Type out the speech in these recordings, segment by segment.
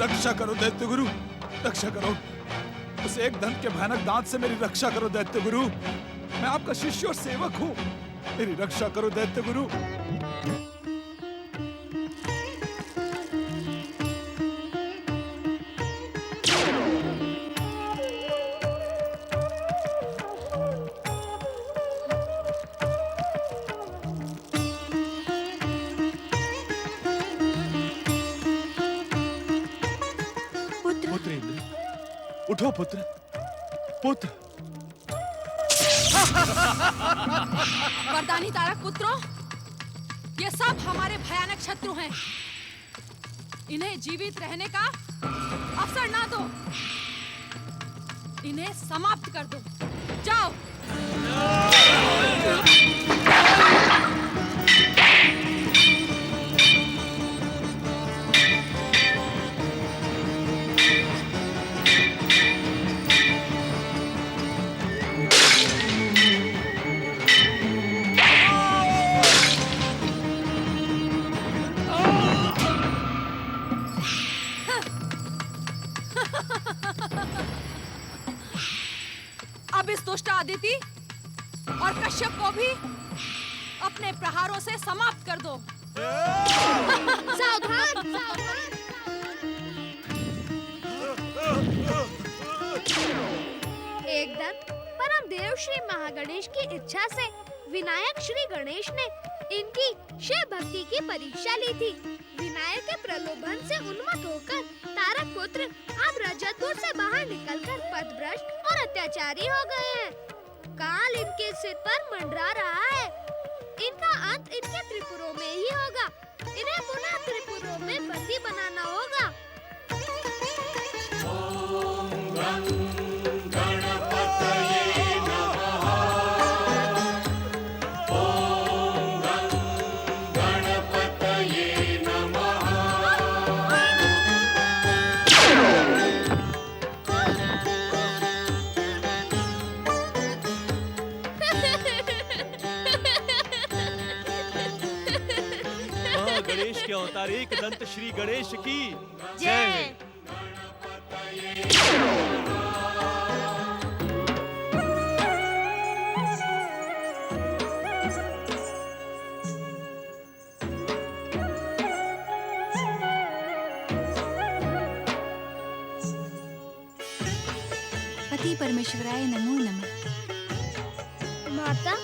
रक्षा करो दैत्य गुरु, रक्षा करो। उस एक दंत के भयानक दांत से मेरी रक्षा करो दैत्य गुरु। मैं आपका शिष्य और सेवक हूँ, मेरी रक्षा करो दैत्य गुरु। पुत्र इंद्र, उठो पुत्र, पुत्र। वरदानी तारक पुत्रों, ये सब हमारे भयानक शत्रु हैं। इन्हें जीवित रहने का अवसर ना दो, इन्हें समाप्त कर दो। जाओ। अब इस दुष्ट आदिति और कश्यप को भी अपने प्रहारों से समाप्त कर दो। सावधान, सावधान। एकदम परम देव श्री महागणेश की इच्छा से विनायक श्री गणेश ने इनकी शिव भक्ति की परीक्षा ली थी। विनायक के प्रलोभन से उन्मत्त होकर तारक पुत्र अब रजतपुर से बाहर निकलकर पथभ्रष्ट और अत्याचारी हो गए हैं। काल इनके सिर पर मंडरा रहा है। इनका अंत इनके त्रिपुरों में ही होगा। इन्हें पुनः त्रिपुरों में बंदी बनाना होगा। गणेश के अवतार एक दंत श्री गणेश की जय। पति परमेश्वराय नमो नमः। माता,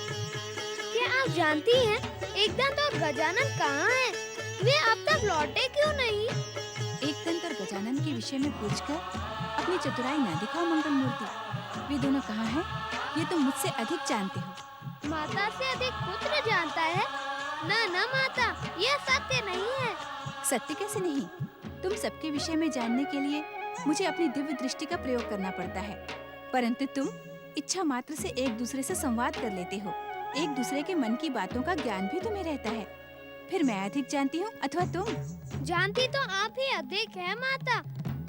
क्या आप जानती हैं एकदंत और गजानन कहाँ हैं? वे अब तक लौटे क्यों नहीं? एकदंत और गजानन के विषय में पूछकर अपनी चतुराई ना दिखाओ मंगल मूर्ति। वे दोनों कहाँ हैं? ये तुम मुझसे अधिक जानते हो। माता से अधिक पुत्र जानता है? न माता, यह सत्य नहीं है। सत्य कैसे नहीं? तुम सबके विषय में जानने के लिए मुझे अपनी दिव्य दृष्टि का प्रयोग करना पड़ता है, परंतु तुम इच्छा मात्र से एक दूसरे से संवाद कर लेते हो। एक दूसरे के मन की बातों का ज्ञान भी तुम्हें रहता है। फिर मैं अधिक जानती हूँ अथवा तुम? जानती तो आप ही अधिक है माता,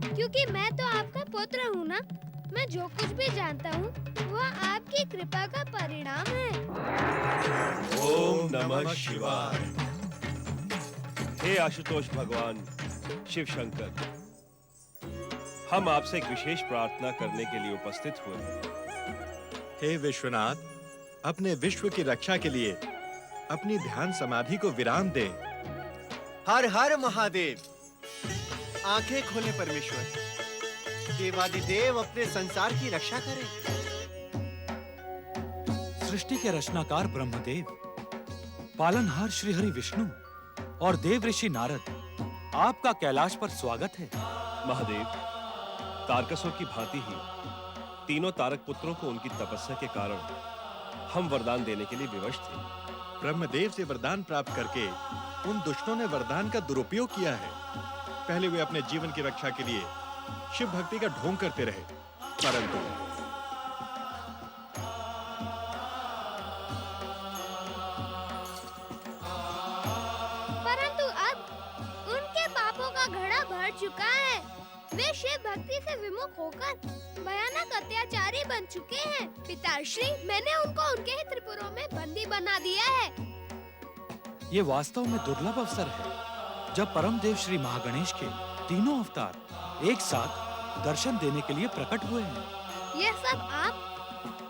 क्योंकि मैं तो आपका पुत्र हूँ ना। मैं जो कुछ भी जानता हूँ वह आपकी कृपा का परिणाम है। ओम नमः शिवाय। हे आशुतोष भगवान शिव शंकर, हम आपसे एक विशेष प्रार्थना करने के लिए उपस्थित हुए हैं। हे विश्वनाथ, अपने विश्व की रक्षा के लिए अपनी ध्यान समाधि को विराम दे। हर हर महादेव। आंखें खोले परमेश्वर। देवादिदेव अपने संसार की रक्षा करें। सृष्टि के रचनाकार ब्रह्मदेव, पालनहार श्री हरि विष्णु और देव ऋषि नारद, आपका कैलाश पर स्वागत है। महादेव, तारकसुर की भांति ही तीनों तारक पुत्रों को उनकी तपस्या के कारण हम वरदान देने के लिए विवश थे। ब्रह्मदेव से वरदान प्राप्त करके उन दुष्टों ने वरदान का दुरुपयोग किया है। पहले वे अपने जीवन की रक्षा के लिए शिव भक्ति का ढोंग करते रहे, परंतु अब उनके पापों का घड़ा भर चुका है। वे शिव भक्ति से विमुख होकर भयानक अत्याचारी बन चुके हैं। पिताश्री, मैंने उनको उनके ही त्रिपुरों में बंदी बना दिया है। ये वास्तव में दुर्लभ अवसर है जब परम देव श्री महागणेश के तीनों अवतार एक साथ दर्शन देने के लिए प्रकट हुए हैं। यह सब आप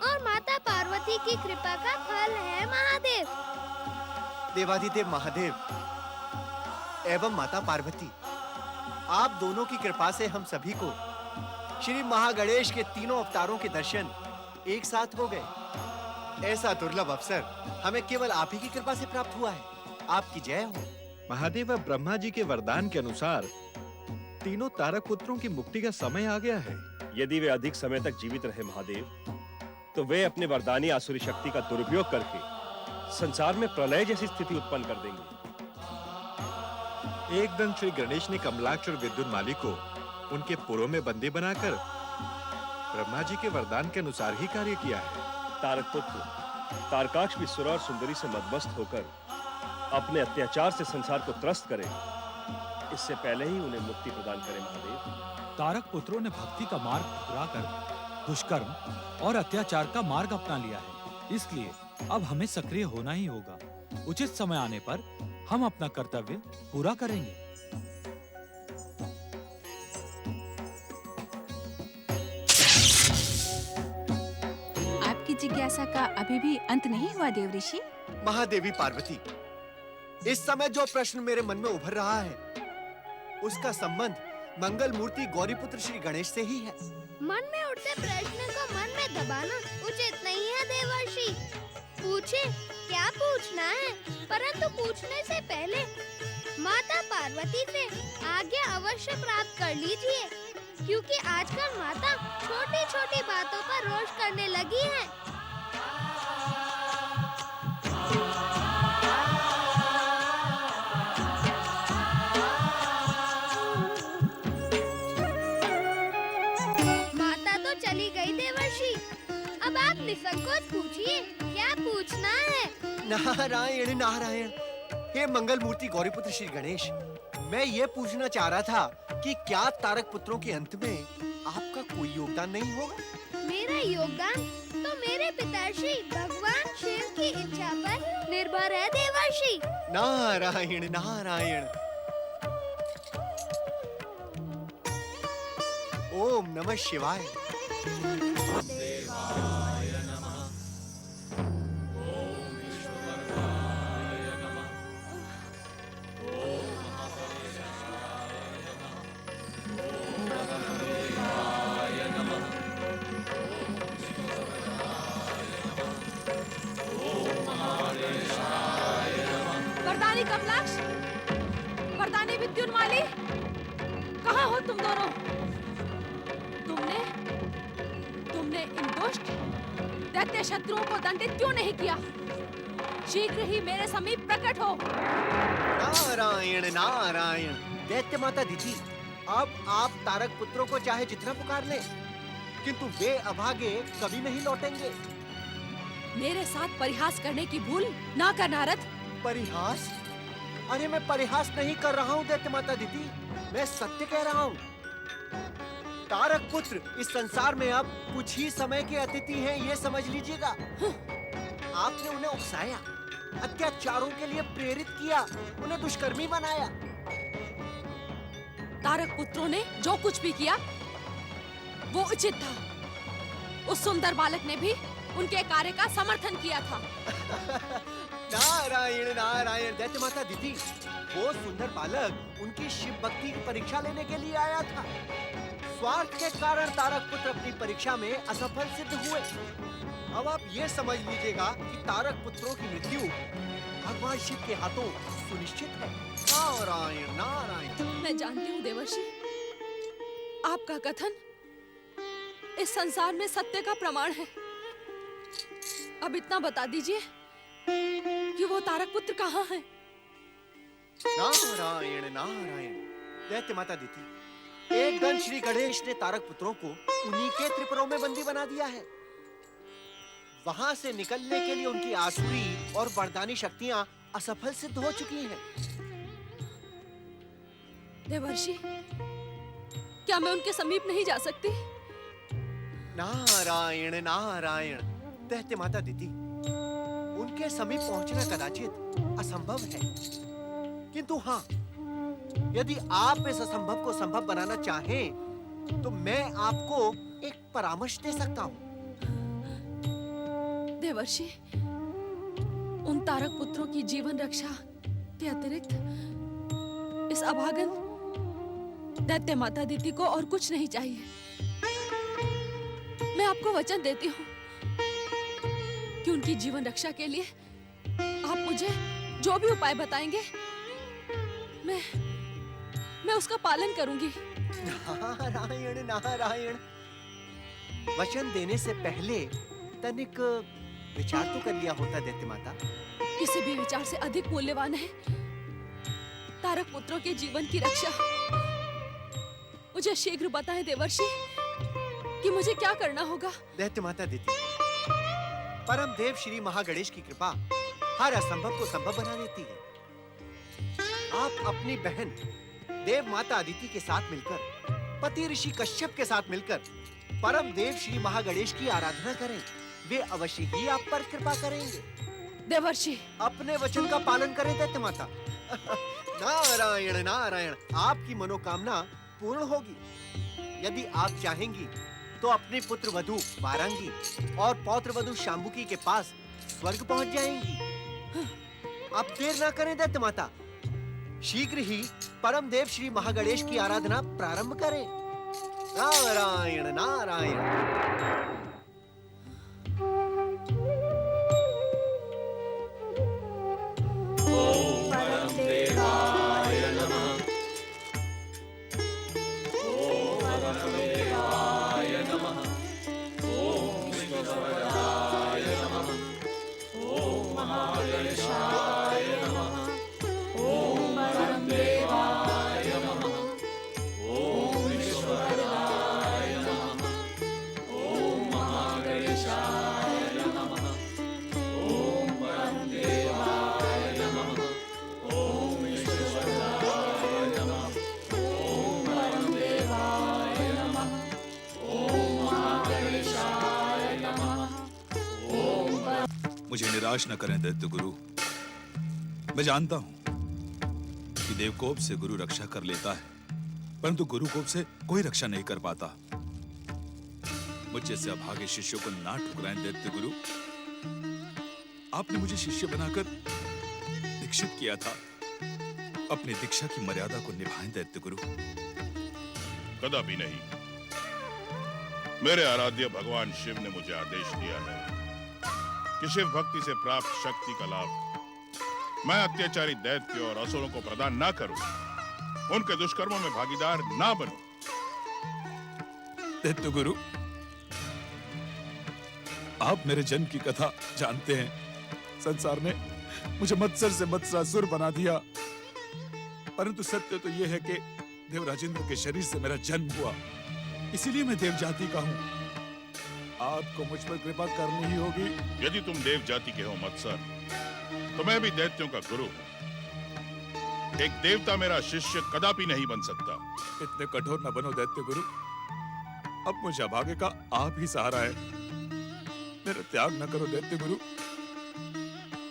और माता पार्वती की कृपा का फल है महादेव। देवाधिदेव महादेव एवं माता पार्वती, आप दोनों की कृपा से हम सभी को श्री महागणेश के तीनों अवतारों के दर्शन एक साथ हो गए। ऐसा दुर्लभ अवसर हमें केवल आप ही की कृपा से प्राप्त हुआ है। आपकी जय हो। महादेव, अब ब्रह्मा जी के वरदान के अनुसार तीनों तारक पुत्रों की मुक्ति का समय आ गया है। यदि वे अधिक समय तक जीवित रहे महादेव, तो वे अपने वरदानी आसुरी शक्ति का दुरुपयोग करके संसार में प्रलय जैसी स्थिति उत्पन्न कर देंगे। एक दिन श्री गणेश ने कमलाक्ष और विद्युन्माली को उनके पुरों में बंदी बनाकर ब्रह्मा जी के वरदान के अनुसार ही कार्य किया है। तारक पुत्र तारकाक्ष भी सुर और सुंदरी से मदमस्त होकर अपने अत्याचार से संसार को त्रस्त करे, इससे पहले ही उन्हें मुक्ति प्रदान करे महादेव। तारक पुत्रों ने भक्ति का मार्ग ठुकराकर दुष्कर्म और अत्याचार का मार्ग अपना लिया है, इसलिए अब हमें सक्रिय होना ही होगा। उचित समय आने पर हम अपना कर्तव्य पूरा करेंगे। आपकी जिज्ञासा का अभी भी अंत नहीं हुआ देव ऋषि? महादेवी पार्वती, इस समय जो प्रश्न मेरे मन में उभर रहा है उसका संबंध मंगल मूर्ति गौरीपुत्र श्री गणेश से ही है। मन में उठते प्रश्न को मन में दबाना उचित नहीं है देवर्षि। पूछे क्या पूछना है, परंतु पूछने से पहले माता पार्वती से आज्ञा अवश्य प्राप्त कर लीजिए, क्योंकि आजकल माता छोटी छोटी बातों पर रोष करने लगी है। माता तो चली गई देवर्षि, अब आप निसंकोच पूछिए क्या पूछना है। नारायण नारायण, हे मंगल मूर्ति गौरीपुत्र श्री गणेश, मैं ये पूछना चाह रहा था कि क्या तारक पुत्रों के अंत में आपका कोई योगदान नहीं होगा? मेरा योगदान तो मेरे पिताश्री भगवान शिव की इच्छा पर निर्भर है देवर्षि। नारायण नारायण। ओम नमः शिवाय। वरदानी कमलाक्ष, वरदानी विद्युन्माली, कहाँ हो तुम दोनों? तुमने इन दुष्ट दैत्य शत्रुओं को दंडित क्यों नहीं किया? शीघ्र ही मेरे समीप प्रकट हो। नारायण नारायण। दैत्य माता दीदी, अब आप तारक पुत्रों को चाहे जितना पुकार ले, किंतु वे अभागे कभी नहीं लौटेंगे। मेरे साथ परिहास करने की भूल ना कर नारद। परिहास? अरे मैं परिहास नहीं कर रहा हूँ दैत्य माता दीदी, मैं सत्य कह रहा हूँ। तारक पुत्र इस संसार में अब कुछ ही समय के अतिथि हैं, ये समझ लीजिएगा। आपने उन्हें उकसाया, अत्याचारों के लिए प्रेरित किया, उन्हें दुष्कर्मी बनाया। तारक पुत्रों ने जो कुछ भी किया वो उचित था। उस सुंदर बालक ने भी उनके कार्य का समर्थन किया था। नारायण नारायण। दैत्य माता दीदी, वो सुंदर बालक उनकी शिव भक्ति की परीक्षा लेने के लिए आया था। स्वार्थ के कारण तारक पुत्र अपनी परीक्षा में असफल सिद्ध हुए। अब आप ये समझ लीजिएगा कि तारक पुत्रों की मृत्यु भगवान शिव के हाथों सुनिश्चित है। नारायण नारायण। मैं जानती हूँ देवर्षि, आपका कथन इस संसार में सत्य का प्रमाण है। अब इतना बता दीजिए कि वो तारक पुत्र कहाँ हैं? नारायण नारायण। दैत्य माता दीदी, एक दिन श्री गणेश ने तारक पुत्रों को उन्हीं के त्रिपुरों में बंदी बना दिया है। वहां से निकलने के लिए उनकी आसुरी और वरदानी शक्तियां असफल सिद्ध हो चुकी हैं। देवर्षि, क्या मैं उनके समीप नहीं जा सकती? नारायण नारायण। दैत्य माता दीदी, उनके समीप पहुंचना कदाचित असंभव है, किंतु हाँ, यदि आप इस असंभव को संभव बनाना चाहें तो मैं आपको एक परामर्श दे सकता हूँ। देवर्षि, उन तारक पुत्रों की जीवन रक्षा के अतिरिक्त इस अभागन दैत्य माता दीति को और कुछ नहीं चाहिए। मैं आपको वचन देती हूँ कि उनकी जीवन रक्षा के लिए आप मुझे जो भी उपाय बताएंगे मैं उसका पालन करूंगी। नारायण नारायण, वचन देने से पहले तनिक विचार तो कर लिया होता दैत्य माता। किसी भी विचार से अधिक मूल्यवान है तारक पुत्रों के जीवन की रक्षा। मुझे शीघ्र बताएं देवर्षि कि मुझे क्या करना होगा। दैत्य माता दीदी, परम देव श्री महागणेश की कृपा हर असंभव को संभव बना देती है। आप अपनी बहन देव माता अदिति के साथ मिलकर, पति ऋषि कश्यप के साथ मिलकर परम देव श्री महागणेश की आराधना करें। वे अवश्य ही आप पर कृपा करेंगे। देवर्षि, अपने वचन का पालन करें दैत्य माता। नारायण नारायण, आपकी मनोकामना पूर्ण होगी। यदि आप चाहेंगी तो अपने पुत्र वधु वारांगी और पौत्र वधु शांबुकी के पास स्वर्ग पहुंच जाएंगी। आप देर ना करें दैत्य माता, शीघ्र ही परम देव श्री महागणेश की आराधना प्रारंभ करें। नारायण नारायण। मुझे निराश न करें दैत्य गुरु। मैं जानता हूं कि देवकोप से गुरु रक्षा कर लेता है, परंतु गुरुकोप से कोई रक्षा नहीं कर पाता। मुझ जैसे अभागे शिष्यों को ना ठुकराएं दैत्य गुरु। आपने मुझे शिष्य बनाकर दीक्षित किया था। अपनी दीक्षा की मर्यादा को निभाएं दैत्य गुरु। कदापि नहीं। मेरे आराध्य भगवान शिव ने मुझे आदेश दिया है कि शिव भक्ति से प्राप्त शक्ति का लाभ मैं अत्याचारी दैत्य और असुरों को प्रदान ना करूं, उनके दुष्कर्मों में भागीदार ना बनूं। दैत्य गुरु, आप मेरे जन्म की कथा जानते हैं। संसार ने मुझे मत्सर से मत्सरासुर बना दिया, परंतु सत्य तो यह है कि देवराजेंद्र के शरीर से मेरा जन्म हुआ, इसीलिए मैं देव जाति का हूं। आपको मुझ पर कृपा करनी ही होगी। यदि तुम देव जाति के हो मत्सर, तो मैं भी दैत्यों का गुरु हूं। एक देवता मेरा शिष्य कदापि नहीं बन सकता। इतने कठोर न बनो दैत्य गुरु। अब मुझे अभागे का आप ही सहारा है। मेरा त्याग न करो दैत्य गुरु,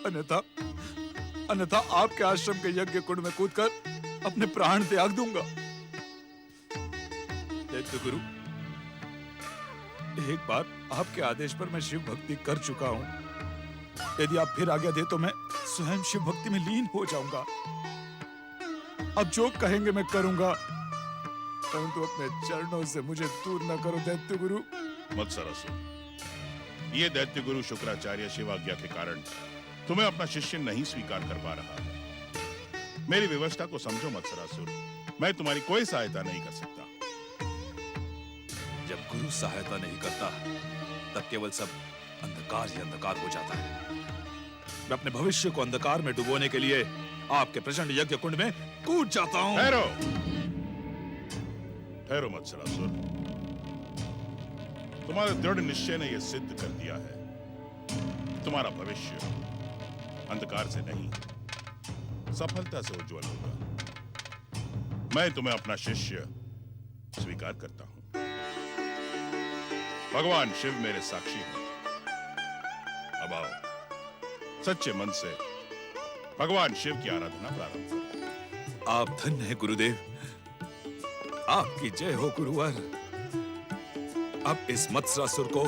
अन्यथा आपके आश्रम के यज्ञ कुंड में कूदकर अपने प्राण त्याग दूंगा। दैत्य गुरु, एक बार आपके आदेश पर मैं शिव भक्ति कर चुका हूं। यदि आप फिर आज्ञा दे तो मैं स्वयं शिव भक्ति में लीन हो जाऊंगा। अब जो कहेंगे मैं करूंगा, परंतु अपने चरणों से मुझे दूर न करो दैत्य गुरु। मत्सरासुर, ये दैत्य गुरु शुक्राचार्य शिवाज्ञा के कारण तुम्हें अपना शिष्य नहीं स्वीकार कर पा रहा। मेरी व्यवस्था को समझो मत्सरासुर, मैं तुम्हारी कोई सहायता नहीं कर सकता। जब गुरु सहायता नहीं करता, तब केवल सब अंधकार ही अंधकार हो जाता है। मैं अपने भविष्य को अंधकार में डुबोने के लिए आपके प्रचंड यज्ञ कुंड में कूद जाता हूं। ठहरो, ठहरो मत्सरासुर। तुम्हारे दृढ़ निश्चय ने यह सिद्ध कर दिया है, तुम्हारा भविष्य अंधकार से नहीं, सफलता से उज्जवल होगा। मैं तुम्हें अपना शिष्य स्वीकार करता हूं। भगवान शिव मेरे साक्षी हैं। अब आओ, सच्चे मन से भगवान शिव की आराधना प्रारंभ करो। आप धन्य हैं गुरुदेव। आपकी जय हो गुरुवर। अब इस मत्सरासुर को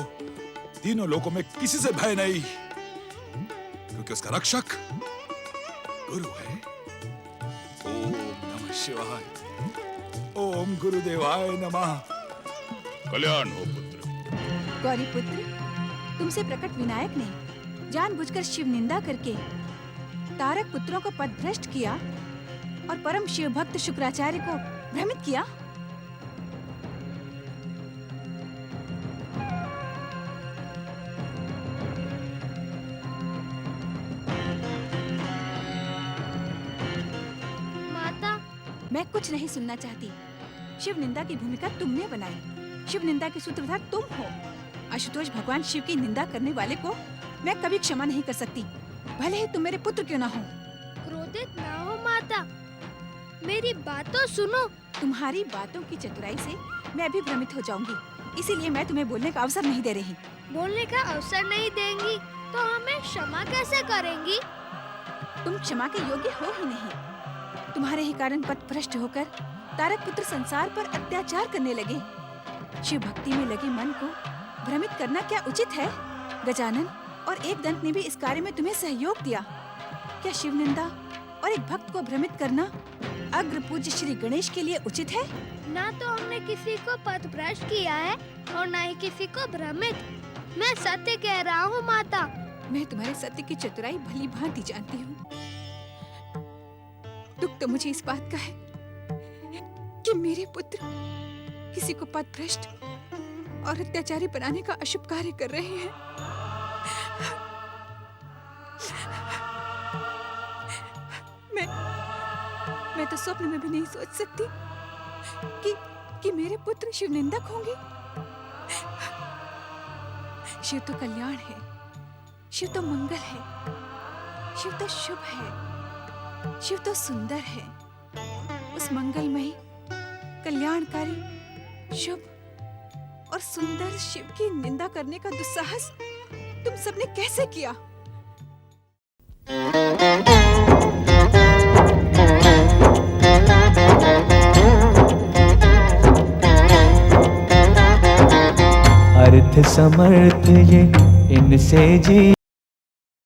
तीनों लोकों में किसी से भय नहीं, क्योंकि उसका रक्षक गुरु है। ओम नमः शिवाय। ओम गुरुदेवाय नमः। कल्याण हो पुत्र। गौरी पुत्र, तुमसे प्रकट विनायक ने जानबूझकर शिव निंदा करके तारक पुत्रों को पथभ्रष्ट किया और परम शिव भक्त शुक्राचार्य को भ्रमित किया। माता, मैं कुछ नहीं सुनना चाहती। शिव निंदा की भूमिका तुमने बनाई। शिव निंदा के सूत्रधार तुम हो। आशुतोष भगवान शिव की निंदा करने वाले को मैं कभी क्षमा नहीं कर सकती, भले ही तुम मेरे पुत्र क्यों ना हो। क्रोधित ना हो माता, मेरी बातों सुनो। तुम्हारी बातों की चतुराई से मैं भी भ्रमित हो जाऊंगी, इसीलिए मैं तुम्हें बोलने का अवसर नहीं दे रही। बोलने का अवसर नहीं देंगी तो हमें क्षमा कैसे करेंगी? तुम क्षमा के योग्य हो ही नहीं। तुम्हारे ही कारण पथभ्रष्ट होकर तारक पुत्र संसार पर अत्याचार करने लगे। शिव भक्ति में लगे मन को भ्रमित करना क्या उचित है? गजानन और एक दंत ने भी इस कार्य में तुम्हें सहयोग दिया। क्या शिव निंदा और एक भक्त को भ्रमित करना अग्र पूज्य श्री गणेश के लिए उचित है? ना तो हमने किसी को पथभ्रष्ट किया है और ना ही किसी को भ्रमित। मैं सत्य कह रहा हूँ माता। मैं तुम्हारे सत्य की चतुराई भली भांति जानती हूँ। दुख तो मुझे इस बात का है कि मेरे पुत्र किसी को पथभ्रष्ट और अत्याचारी बनाने का अशुभ कार्य कर रहे हैं। मैं तो स्वप्न में भी नहीं सोच सकती कि मेरे पुत्र शिव निंदक होंगे। शिव तो कल्याण है, शिव तो मंगल है, शिव तो शुभ है, शिव तो सुंदर है। उस मंगलमयी, कल्याणकारी, शुभ और सुंदर शिव की निंदा करने का दुस्साहस तुम सबने कैसे किया? अर्थ समर्थ ये इनसे जी